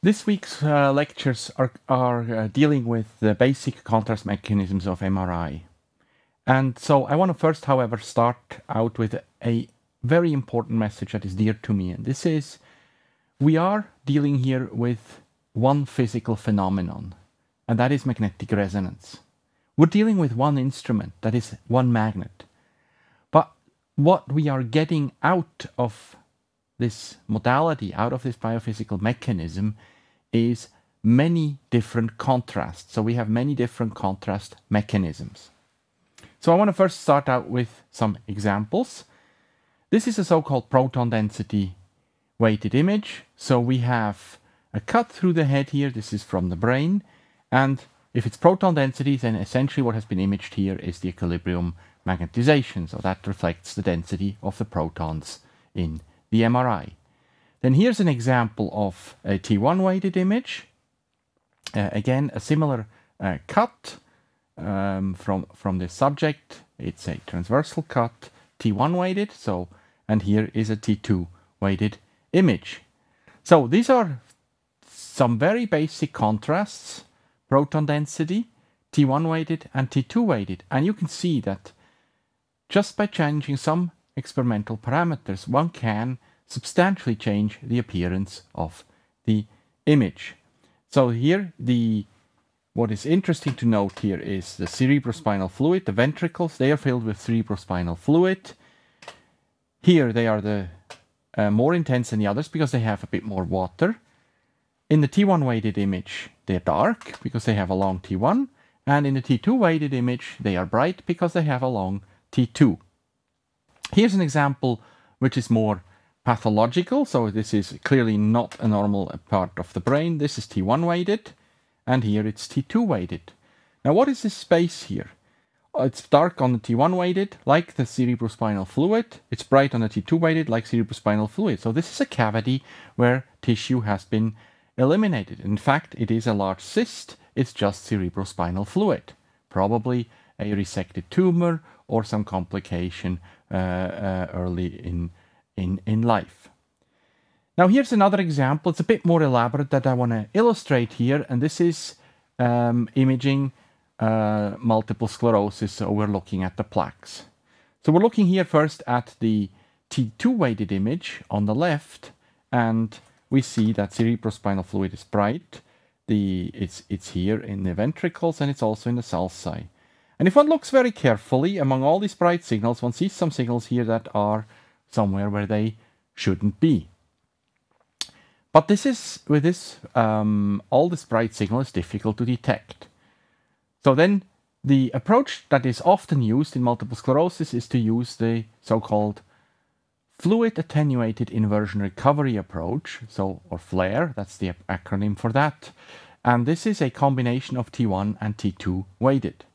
This week's lectures are dealing with the basic contrast mechanisms of MRI. And so I want to first, however, start out with a very important message that is dear to me. And this is, we are dealing here with one physical phenomenon, and that is magnetic resonance. We're dealing with one instrument, that is one magnet. But what we are getting out of this modality, out of this biophysical mechanism, is many different contrasts. So we have many different contrast mechanisms. So I want to first start out with some examples. This is a so-called proton density weighted image. So we have a cut through the head here. This is from the brain. And if it's proton density, then essentially what has been imaged here is the equilibrium magnetization. So that reflects the density of the protons in the MRI. Then here's an example of a T1 weighted image. Again, a similar cut from the subject. It's a transversal cut, T1 weighted. So, and here is a T2 weighted image. So these are some very basic contrasts: proton density, T1 weighted, and T2 weighted. And you can see that just by changing some experimental parameters, one can substantially change the appearance of the image. So here, what is interesting to note here is the cerebrospinal fluid. The ventricles, they are filled with cerebrospinal fluid. Here they are the more intense than the others because they have a bit more water. In the T1 weighted image, they're dark because they have a long T1. And in the T2 weighted image, they are bright because they have a long T2. Here's an example which is more pathological. So this is clearly not a normal part of the brain. This is T1 weighted, and here it's T2 weighted. Now what is this space here? It's dark on the T1 weighted, like the cerebrospinal fluid. It's bright on the T2 weighted, like cerebrospinal fluid. So this is a cavity where tissue has been eliminated. In fact, it is a large cyst. It's just cerebrospinal fluid, probably a resected tumor or some complication early in life. Now here's another example. It's a bit more elaborate that I want to illustrate here, and this is imaging multiple sclerosis. So we're looking at the plaques. So we're looking here first at the T2 weighted image on the left, and we see that cerebrospinal fluid is bright. It's here in the ventricles, and it's also in the sulci. And if one looks very carefully among all these bright signals, one sees some signals here that are somewhere where they shouldn't be. But this is, with this, all this bright signal is difficult to detect. So then the approach that is often used in multiple sclerosis is to use the so-called fluid attenuated inversion recovery approach, so, or FLAIR, that's the acronym for that. And this is a combination of T1 and T2 weighted.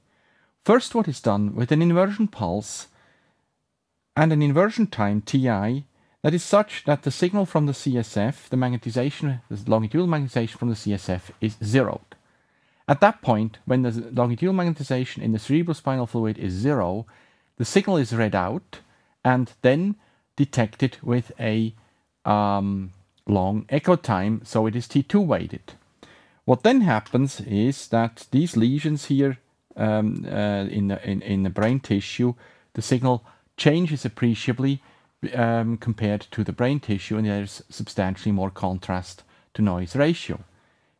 First, what is done with an inversion pulse and an inversion time, Ti, that is such that the signal from the CSF, the magnetization, the longitudinal magnetization from the CSF is zeroed. At that point, when the longitudinal magnetization in the cerebrospinal fluid is zero, the signal is read out and then detected with a long echo time, so it is T2 weighted. What then happens is that these lesions here in the brain tissue, the signal changes appreciably compared to the brain tissue, and there's substantially more contrast to noise ratio.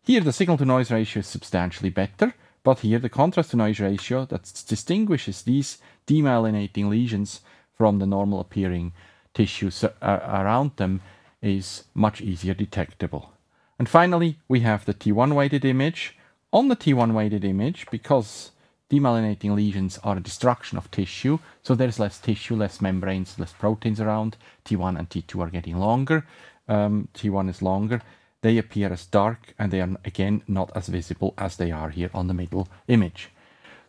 Here the signal to noise ratio is substantially better, but here the contrast to noise ratio that distinguishes these demyelinating lesions from the normal appearing tissues around them is much easier detectable. And finally, we have the T1 weighted image. On the T1 weighted image, because demyelinating lesions are a destruction of tissue, so there's less tissue, less membranes, less proteins around. T1 and T2 are getting longer. T1 is longer. They appear as dark, and they are, again, not as visible as they are here on the middle image.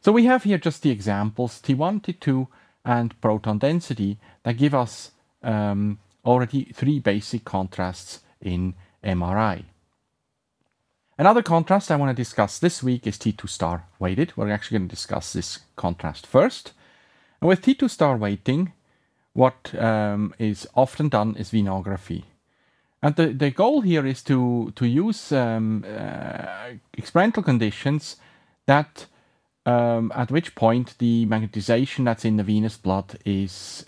So we have here just the examples, T1, T2, and proton density, that give us already three basic contrasts in MRI. Another contrast I want to discuss this week is T2 star weighted. We're actually going to discuss this contrast first. And with T2 star weighting, what is often done is venography. And the goal here is to use experimental conditions that at which point the magnetization that's in the venous blood has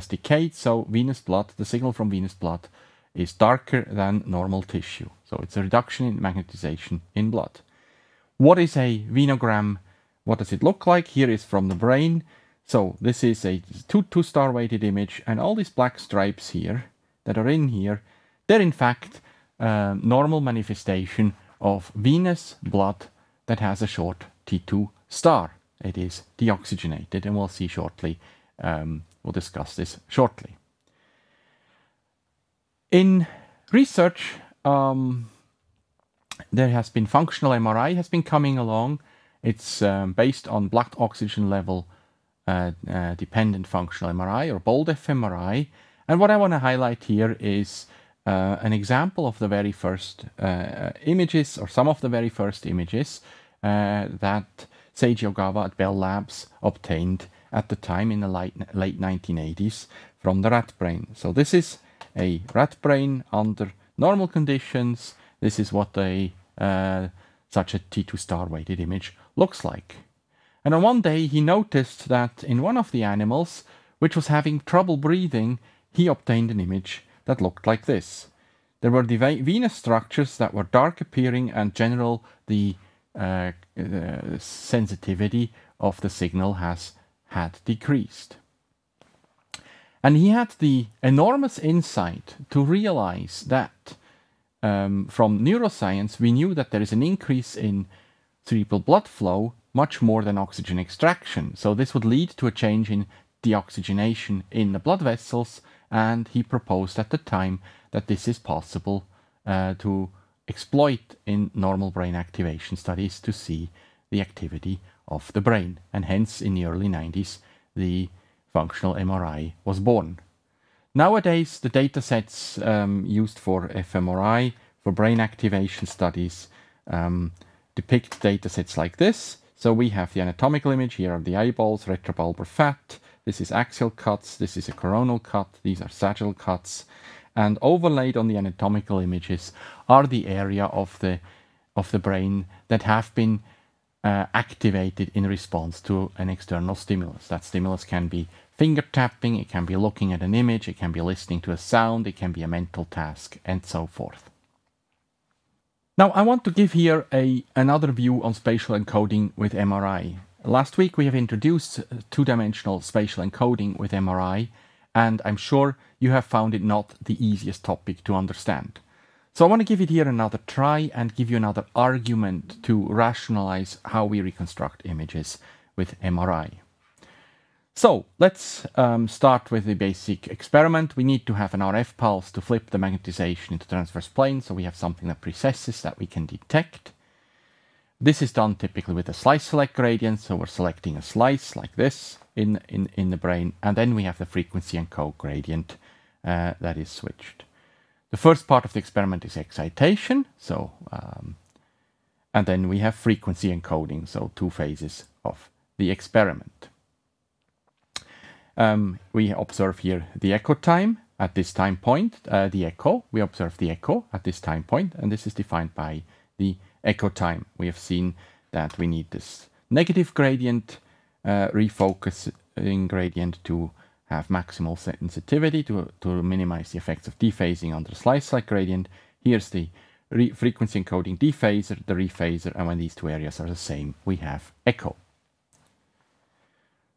decayed. So venous blood, the signal from venous blood, is darker than normal tissue. So it's a reduction in magnetization in blood. What is a venogram? What does it look like? Here is from the brain. So this is a two-star weighted image, and all these black stripes here that are in here, they're in fact normal manifestation of venous blood that has a short T2 star. It is deoxygenated, and we'll see shortly, we'll discuss this shortly. In research, there has been functional MRI has been coming along. It's based on blood oxygen level dependent functional MRI, or bold fMRI. And what I want to highlight here is an example of the very first images, or some of the very first images that Seiji Ogawa at Bell Labs obtained at the time in the late 1980s from the rat brain. So this is a rat brain under normal conditions. This is what such a T2 star weighted image looks like. And on one day he noticed that in one of the animals, which was having trouble breathing, he obtained an image that looked like this. There were the venous structures that were dark appearing, and general the sensitivity of the signal had decreased. And he had the enormous insight to realize that from neuroscience we knew that there is an increase in cerebral blood flow much more than oxygen extraction. So this would lead to a change in deoxygenation in the blood vessels, and he proposed at the time that this is possible to exploit in normal brain activation studies to see the activity of the brain. And hence in the early 90s the functional MRI was born. Nowadays the data sets used for fMRI for brain activation studies depict data sets like this. So we have the anatomical image. Here are the eyeballs, retrobulbar fat. This is axial cuts. This is a coronal cut. These are sagittal cuts. And overlaid on the anatomical images are the area of the brain that have been activated in response to an external stimulus. That stimulus can be finger tapping, it can be looking at an image, it can be listening to a sound, it can be a mental task, and so forth. Now I want to give here another view on spatial encoding with MRI. Last week we have introduced two-dimensional spatial encoding with MRI, and I'm sure you have found it not the easiest topic to understand. So I want to give it here another try and give you another argument to rationalize how we reconstruct images with MRI. So let's start with the basic experiment. We need to have an RF pulse to flip the magnetization into transverse plane, so we have something that precesses that we can detect. This is done typically with a slice select gradient, so we're selecting a slice like this in the brain, and then we have the frequency encode gradient that is switched. The first part of the experiment is excitation, so and then we have frequency encoding, so two phases of the experiment. We observe here the echo time at this time point, we observe the echo at this time point, and this is defined by the echo time. We have seen that we need this negative gradient, refocusing gradient to have maximal sensitivity to minimize the effects of dephasing under the slice-like gradient. Here's the frequency encoding dephaser, the rephaser, and when these two areas are the same, we have echo.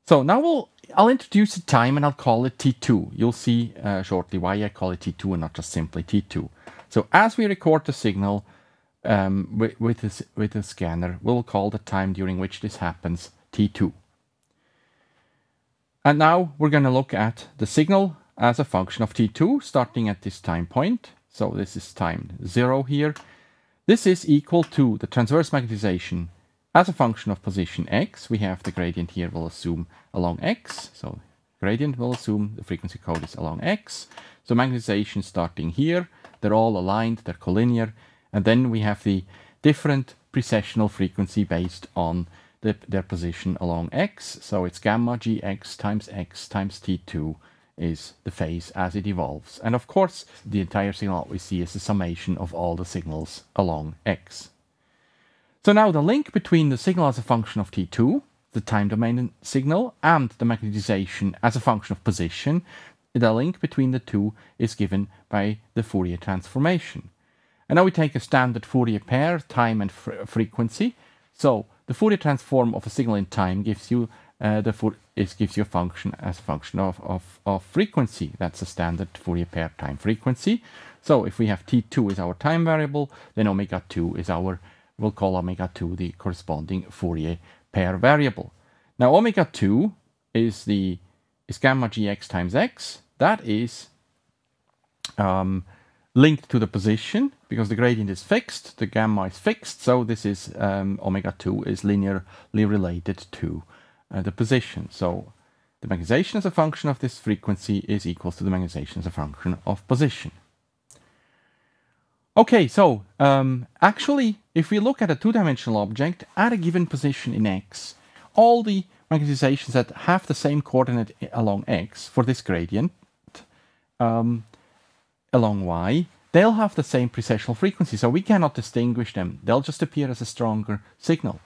So now I'll introduce a time and I'll call it T2. You'll see shortly why I call it T2 and not just simply T2. So as we record the signal with the scanner, we'll call the time during which this happens T2. And now we're going to look at the signal as a function of T2 starting at this time point. So this is time 0 here. This is equal to the transverse magnetization as a function of position x. We have the gradient here will assume along x. So gradient will assume the frequency code is along x. So magnetization starting here. They're all aligned, they're collinear. And then we have the different precessional frequency based on their position along x. So it's gamma gx times T2 is the phase as it evolves. And of course, the entire signal we see is the summation of all the signals along x. So now the link between the signal as a function of t2, the time domain signal, and the magnetization as a function of position, the link between the two is given by the Fourier transformation. And now we take a standard Fourier pair, time and frequency. So the Fourier transform of a signal in time gives you gives you a function as a function of frequency. That's a standard Fourier pair time frequency. So if we have t2 is our time variable, then omega 2 is we'll call omega 2 the corresponding Fourier pair variable. Now omega 2 is gamma gx times x. That is linked to the position because the gradient is fixed, the gamma is fixed, so this is omega 2 is linearly related to the position. So the magnetization as a function of this frequency is equal to the magnetization as a function of position. Okay, so actually, if we look at a two-dimensional object at a given position in x, all the magnetizations that have the same coordinate along x for this gradient along y, they'll have the same precessional frequency, so we cannot distinguish them. They'll just appear as a stronger signal.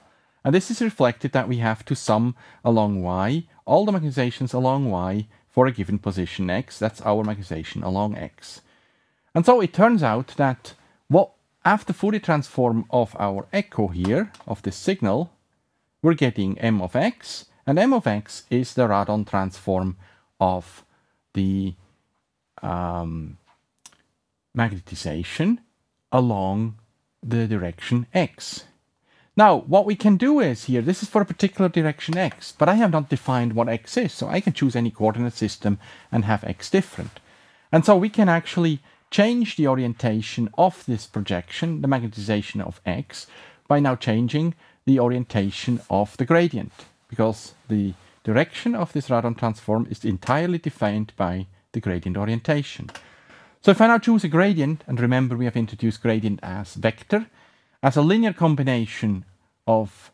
And this is reflected that we have to sum along y, all the magnetizations along y for a given position x. That's our magnetization along x. And so it turns out that after Fourier transform of our echo here, of this signal, we're getting m of x, and m of x is the radon transform of the magnetization along the direction x. Now, what we can do is here, this is for a particular direction x, but I have not defined what x is, so I can choose any coordinate system and have x different. And so we can actually change the orientation of this projection, the magnetization of x, by now changing the orientation of the gradient, because the direction of this radon transform is entirely defined by the gradient orientation. So if I now choose a gradient, and remember we have introduced gradient as vector, as a linear combination of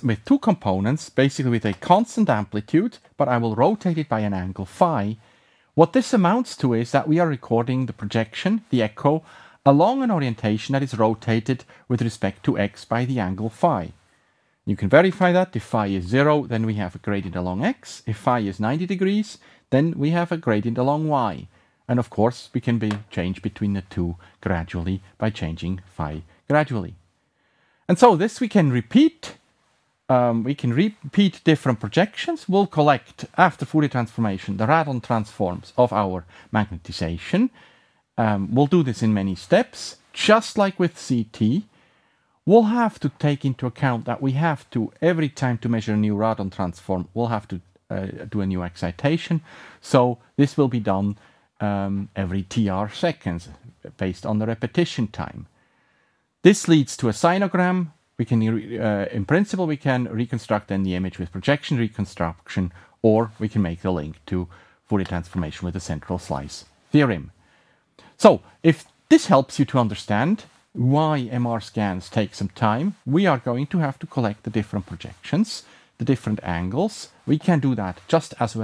with two components, basically with a constant amplitude, but I will rotate it by an angle phi. What this amounts to is that we are recording the projection, the echo, along an orientation that is rotated with respect to x by the angle phi. You can verify that. If phi is 0, then we have a gradient along x. If phi is 90 degrees, then we have a gradient along y. And of course, we can change between the two gradually by changing phi gradually. And so this we can repeat. We can repeat different projections. We'll collect, after Fourier transformation, the radon transforms of our magnetization. We'll do this in many steps, just like with CT. We'll have to take into account that we have to, every time to measure a new radon transform, we'll have to do a new excitation. So this will be done every TR seconds based on the repetition time. This leads to a sinogram. We can, in principle, we can reconstruct then the image with projection reconstruction, or we can make the link to Fourier transformation with the central slice theorem. So if this helps you to understand why MR scans take some time, we are going to have to collect the different projections, the different angles. We can do that just as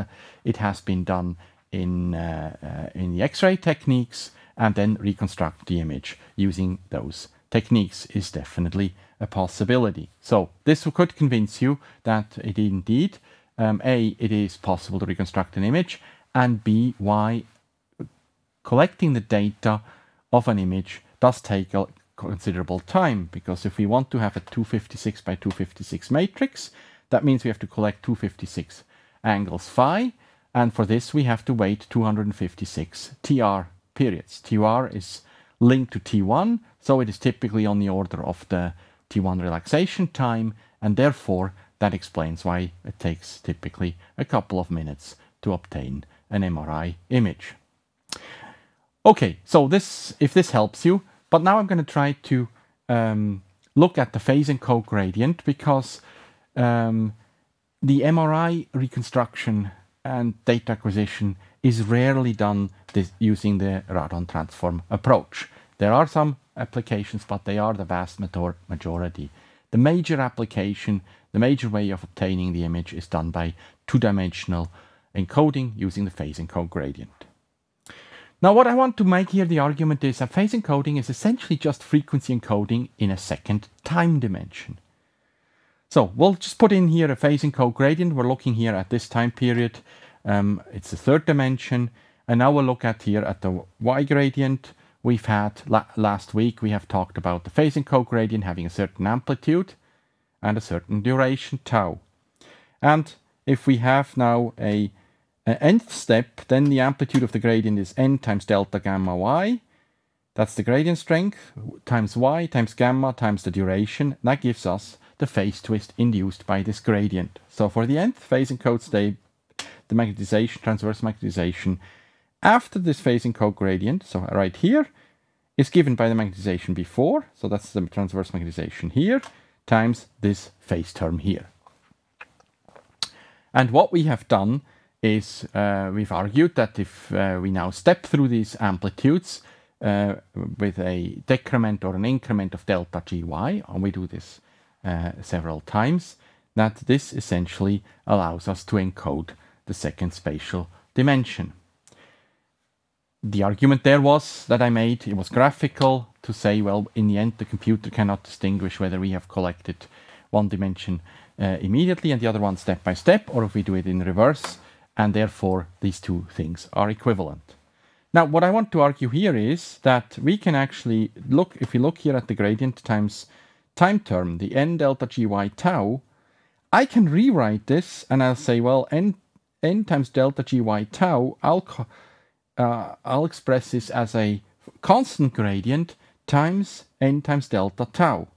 it has been done in the X-ray techniques, and then reconstruct the image using those techniques is definitely a possibility. So this could convince you that it indeed, A, it is possible to reconstruct an image, and B, why collecting the data of an image does take a considerable time, because if we want to have a 256 by 256 matrix, that means we have to collect 256 angles phi, and for this we have to wait 256 TR periods. TR is linked to T1, so it is typically on the order of the T1 relaxation time, and therefore that explains why it takes typically a couple of minutes to obtain an MRI image. Okay, so if this helps you, but now I'm going to try to look at the phase and co-gradient, because the MRI reconstruction and data acquisition is rarely done using the radon transform approach. There are some applications, but they are the vast majority. The major application the major way of obtaining the image is done by two-dimensional encoding using the phase encode gradient. Now what I want to make here the argument is that phase encoding is essentially just frequency encoding in a second time dimension. So we'll just put in here a phase encode gradient. We're looking here at this time period. It's the third dimension. And now we'll look at here at the y gradient. We've had, last week, we have talked about the phase encode gradient having a certain amplitude and a certain duration, tau. And if we have now an nth step, then the amplitude of the gradient is n times delta gamma y. That's the gradient strength times y times gamma times the duration. That gives us the phase twist induced by this gradient. So for the nth phase encode state, the magnetization, transverse magnetization, after this phase encode gradient, so right here, is given by the magnetization before, so that's the transverse magnetization here, times this phase term here. And what we have done is we've argued that if we now step through these amplitudes with a decrement or an increment of delta gy, and we do this several times, that this essentially allows us to encode the second spatial dimension. The argument there was that I made, it was graphical, to say, well, in the end the computer cannot distinguish whether we have collected one dimension immediately and the other one step by step, or if we do it in reverse, and therefore these two things are equivalent. Now what I want to argue here is that we can actually look, if we look here at the gradient times time term, the n delta gy tau, I can rewrite this and I'll say, well, n times delta gy tau, I'll express this as a constant gradient times n times delta tau.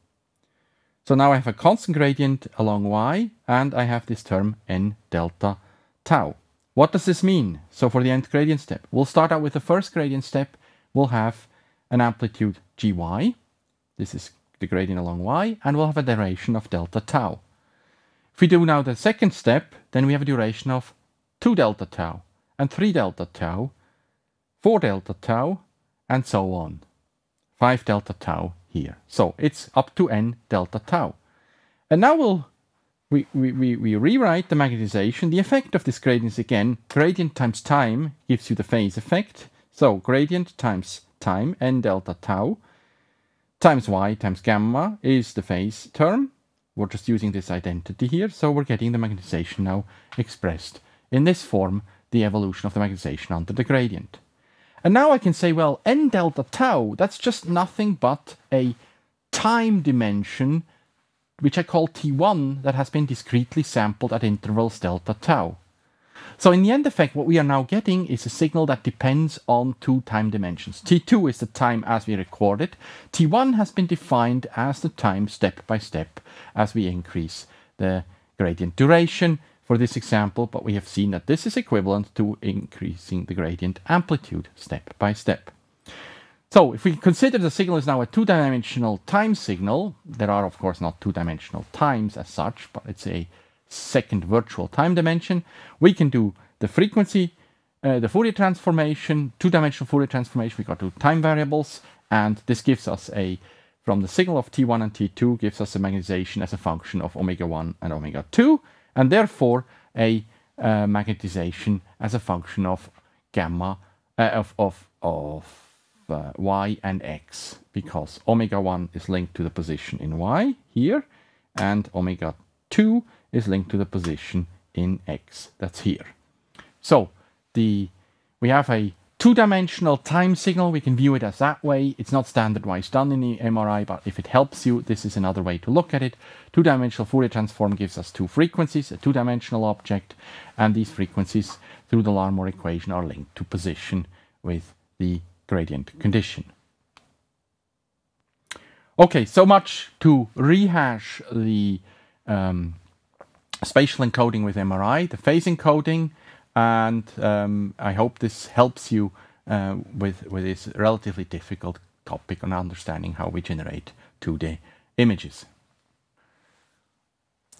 So now I have a constant gradient along y, and I have this term n delta tau. What does this mean? So for the nth gradient step, we'll start out with the first gradient step. We'll have an amplitude gy. This is the gradient along y, and we'll have a duration of delta tau. If we do now the second step, then we have a duration of 2 delta tau, and 3 delta tau, 4 delta tau, and so on. 5 delta tau here. So it's up to n delta tau. And now we rewrite the magnetization. The effect of this gradient is, again, gradient times time gives you the phase effect. So gradient times time, n delta tau, times y times gamma is the phase term. We're just using this identity here. So we're getting the magnetization now expressed in this form, the evolution of the magnetization under the gradient. And now I can say, well, n delta tau, that's just nothing but a time dimension, which I call t1, that has been discretely sampled at intervals delta tau. So in the end effect, what we are now getting is a signal that depends on two time dimensions. T2 is the time as we record it. T1 has been defined as the time step by step as we increase the gradient duration for this example, but we have seen that this is equivalent to increasing the gradient amplitude step by step. So if we consider the signal is now a two-dimensional time signal, there are of course not two-dimensional times as such, but it's a second virtual time dimension, we can do the frequency, the Fourier transformation, two-dimensional Fourier transformation. We got two time variables, and this gives us from the signal of T1 and T2 gives us a magnetization as a function of omega 1 and omega 2, and therefore a magnetization as a function of gamma y and x, because omega 1 is linked to the position in y here, and omega 2 is linked to the position in x, that's here. So we have a two-dimensional time signal. We can view it as that way. It's not standard-wise done in the MRI, but if it helps you, this is another way to look at it. Two-dimensional Fourier transform gives us two frequencies, a two-dimensional object, and these frequencies through the Larmor equation are linked to position with the gradient condition. Okay, so much to rehash the spatial encoding with MRI, the phase encoding, and I hope this helps you with this relatively difficult topic on understanding how we generate 2D images.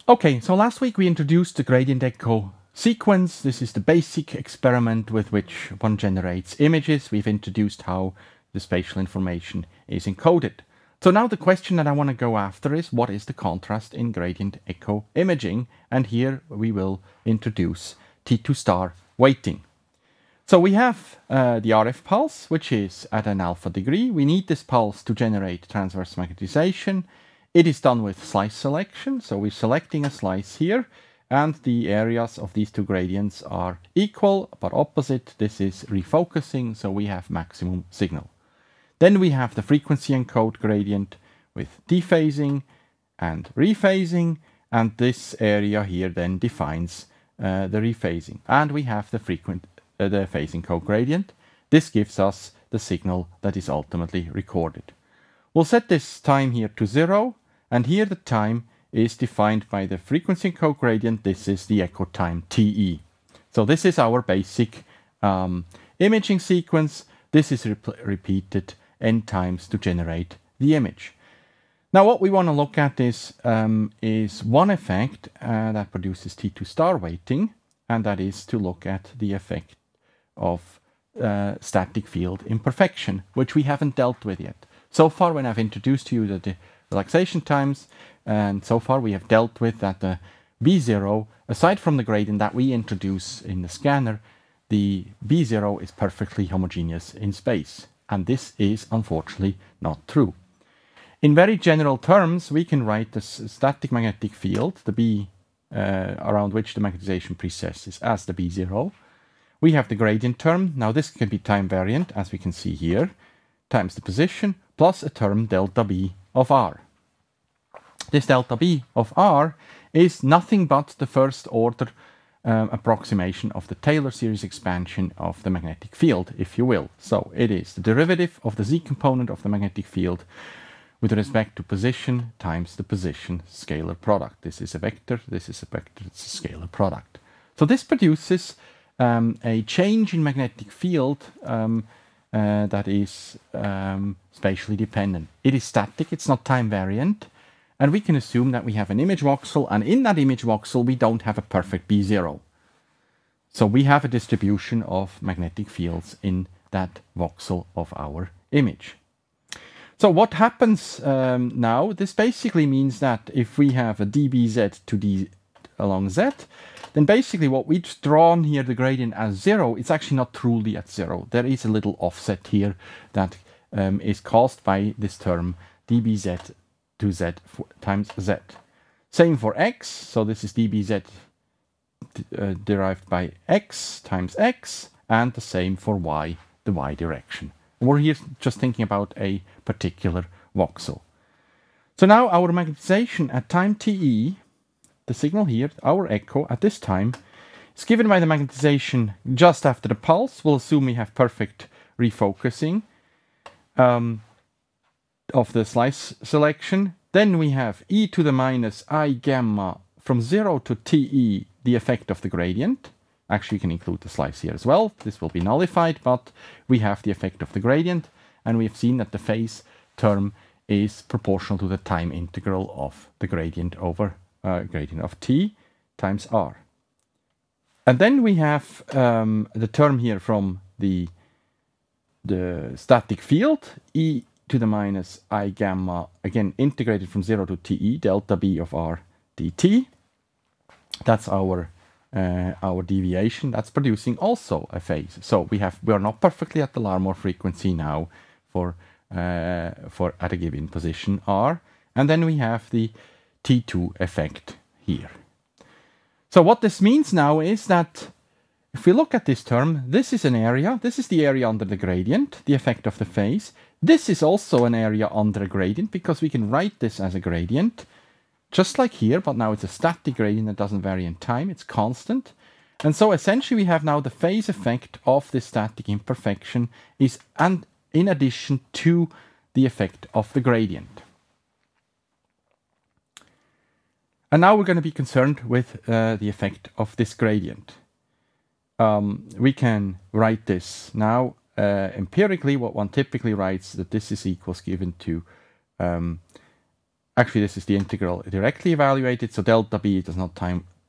Okay, so last week we introduced the gradient echo sequence. This is the basic experiment with which one generates images. We've introduced how the spatial information is encoded. So now the question that I want to go after is, what is the contrast in gradient echo imaging? And here we will introduce T2 star weighting. So we have the RF pulse, which is at an alpha degree. We need this pulse to generate transverse magnetization. It is done with slice selection. So we're selecting a slice here, and the areas of these two gradients are equal but opposite. This is refocusing, so we have maximum signal. Then we have the frequency encode gradient with dephasing and rephasing, and this area here then defines the rephasing. And we have the phase encode gradient. This gives us the signal that is ultimately recorded. We'll set this time here to 0, and here the time is defined by the frequency encode gradient. This is the echo time TE. So this is our basic imaging sequence. This is repeated n times to generate the image. Now what we want to look at is one effect that produces T2 star weighting, and that is to look at the effect of static field imperfection, which we haven't dealt with yet. So far, when I've introduced to you the relaxation times, and so far we have dealt with that the B0, aside from the gradient that we introduce in the scanner, the B0 is perfectly homogeneous in space. And this is unfortunately not true. In very general terms, we can write the static magnetic field, the B around which the magnetization precesses, as the B0. We have the gradient term. Now this can be time variant, as we can see here, times the position, plus a term delta B of R. This delta B of R is nothing but the first order approximation of the Taylor series expansion of the magnetic field, if you will. So it is the derivative of the Z component of the magnetic field with respect to position times the position scalar product. This is a vector, this is a vector, it's a scalar product. So this produces a change in magnetic field that is spatially dependent. It is static, it's not time variant, and we can assume that we have an image voxel, and in that image voxel we don't have a perfect B0. So we have a distribution of magnetic fields in that voxel of our image. So what happens now? This basically means that if we have a dBz to d along z, then basically what we've drawn here, the gradient as 0, it's actually not truly at 0. There is a little offset here that is caused by this term dBz to z times z. Same for x, so this is dBz derived by x times x, and the same for y, the y direction. We're here just thinking about a particular voxel. So now our magnetization at time TE, the signal here, our echo at this time, is given by the magnetization just after the pulse. We'll assume we have perfect refocusing of the slice selection. Then we have e to the minus I gamma from 0 to TE, the effect of the gradient. Actually, you can include the slice here as well. This will be nullified, but we have the effect of the gradient, and we've seen that the phase term is proportional to the time integral of the gradient over gradient of t times r. And then we have the term here from the static field, e to the minus I gamma, again integrated from 0 to TE, delta B of r dt. That's our deviation. That's producing also a phase. So we are not perfectly at the Larmor frequency now for at a given position r, and then we have the T2 effect here. So what this means now is that if we look at this term, this is an area, this is the area under the gradient, the effect of the phase. This is also an area under a gradient, because we can write this as a gradient, just like here, but now it's a static gradient that doesn't vary in time, it's constant. And so essentially we have now the phase effect of this static imperfection is in addition to the effect of the gradient. And now we're going to be concerned with the effect of this gradient. We can write this now empirically. What one typically writes, that this is equals given to, actually this is the integral directly evaluated, so delta B does not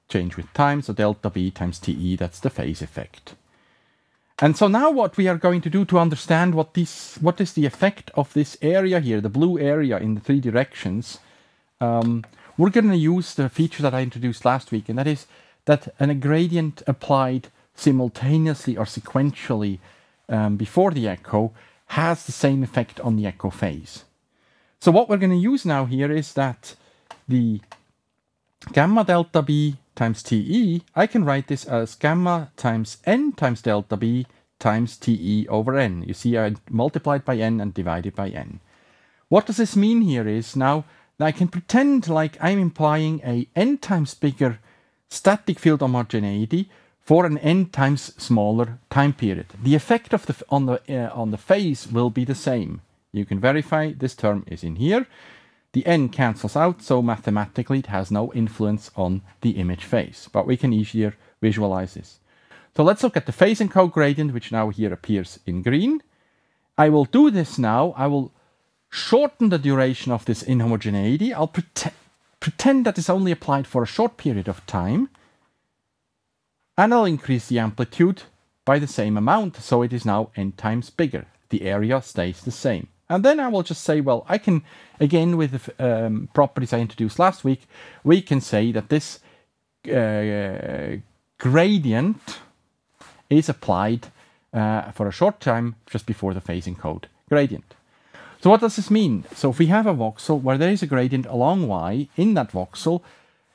change with time, so delta B times TE, that's the phase effect. And so now what we are going to do to understand what is the effect of this area here, the blue area in the 3 directions, we're going to use the feature that I introduced last week, and that is that a gradient applied simultaneously or sequentially before the echo has the same effect on the echo phase. So what we're going to use now here is that the gamma delta b times Te, I can write this as gamma times n times delta b times Te over n. You see, I multiplied by n and divided by n. What does this mean here is now I can pretend like I'm implying a n times bigger static field homogeneity for an n times smaller time period. The effect of on the phase will be the same. You can verify this term is in here. The n cancels out, so mathematically it has no influence on the image phase, but we can easier visualize this. So let's look at the phase and cogradient, which now here appears in green. I will do this now. I will shorten the duration of this inhomogeneity. I'll pretend that it's only applied for a short period of time, and I'll increase the amplitude by the same amount, so it is now n times bigger. The area stays the same. And then I will just say, well, I can, again, with the properties I introduced last week, we can say that this gradient is applied for a short time just before the phase encode gradient. So what does this mean? So if we have a voxel where there is a gradient along y in that voxel,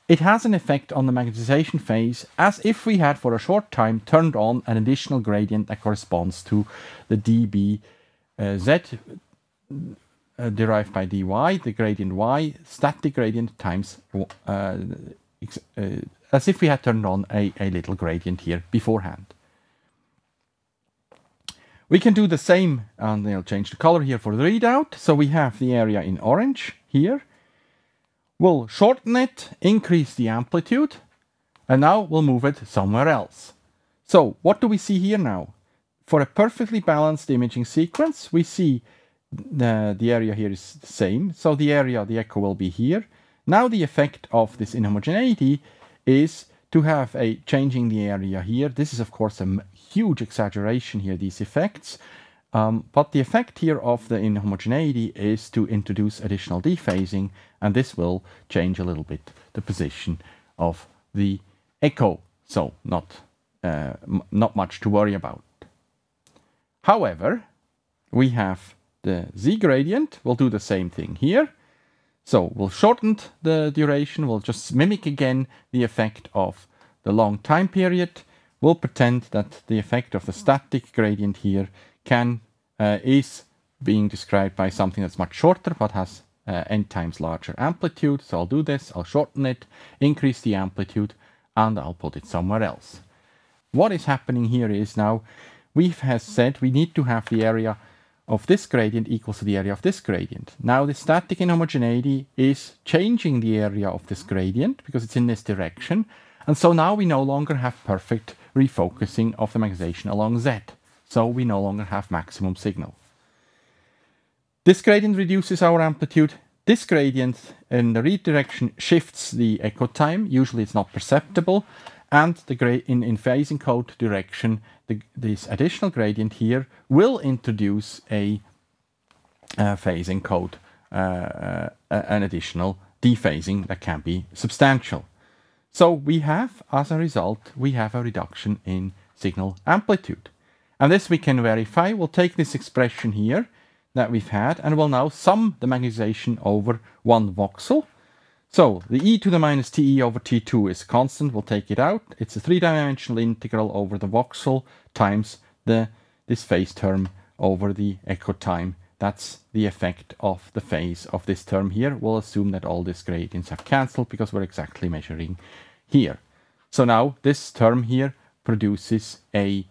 it has an effect on the magnetization phase as if we had for a short time turned on an additional gradient that corresponds to the dB z derived by dy, the gradient y, static gradient times, as if we had turned on a little gradient here beforehand. We can do the same, and I'll change the color here for the readout. So we have the area in orange here. We'll shorten it, increase the amplitude, and now we'll move it somewhere else. So what do we see here now? For a perfectly balanced imaging sequence, we see the area here is the same. So the area, the echo will be here. Now the effect of this inhomogeneity is to have a changing the area here. This is of course a huge exaggeration here, these effects. But the effect here of the inhomogeneity is to introduce additional dephasing, and this will change a little bit the position of the echo. So not much to worry about. However, we have the z gradient. We'll do the same thing here. So we'll shorten the duration. We'll just mimic again the effect of the long time period. We'll pretend that the effect of the static gradient here is being described by something that's much shorter but has n times larger amplitude. So I'll do this. I'll shorten it, increase the amplitude, and I'll put it somewhere else. What is happening here is now we have said we need to have the area of this gradient equals to the area of this gradient. Now the static inhomogeneity is changing the area of this gradient because it's in this direction. And so now we no longer have perfect refocusing of the magnetization along z. So we no longer have maximum signal. This gradient reduces our amplitude. This gradient in the read direction shifts the echo time. Usually it's not perceptible. And in phase encode direction, this additional gradient here will introduce a phase encode, an additional dephasing that can be substantial. So we have, as a result, we have a reduction in signal amplitude. And this we can verify. We'll take this expression here that we've had, and we'll now sum the magnetization over one voxel. So the e to the minus Te over T2 is constant. We'll take it out. It's a 3-dimensional integral over the voxel times this phase term over the echo time. That's the effect of the phase of this term here. We'll assume that all these gradients have cancelled because we're exactly measuring here. So now this term here produces a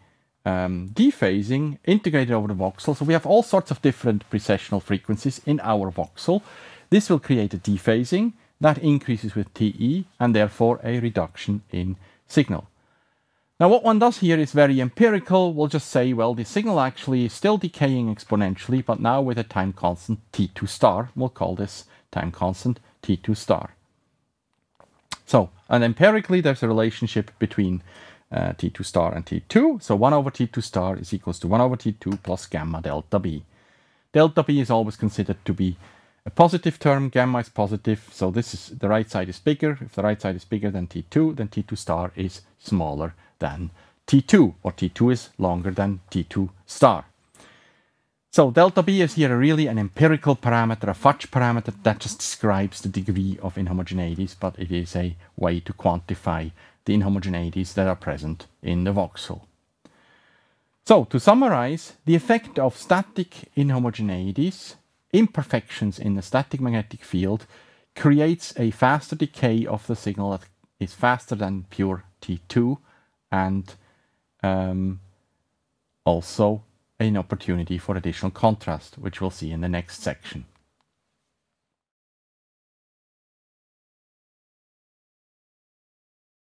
dephasing integrated over the voxel. So we have all sorts of different precessional frequencies in our voxel. This will create a dephasing that increases with Te and therefore a reduction in signal. Now what one does here is very empirical. We'll just say, well, the signal actually is still decaying exponentially, but now with a time constant T2 star. We'll call this time constant T2 star. So, and empirically there's a relationship between T2 star and T2. So 1 over T2 star is equals to 1 over T2 plus gamma delta B. Delta B is always considered to be a positive term, gamma is positive, so this is the right side is bigger. If the right side is bigger than T2 star is smaller than T2, or T2 is longer than T2 star. So delta B is here really an empirical parameter, a fudge parameter that just describes the degree of inhomogeneities, but it is a way to quantify the inhomogeneities that are present in the voxel. So to summarize, the effect of static inhomogeneities, imperfections in the static magnetic field, creates a faster decay of the signal that is faster than pure T2, and also an opportunity for additional contrast, which we'll see in the next section.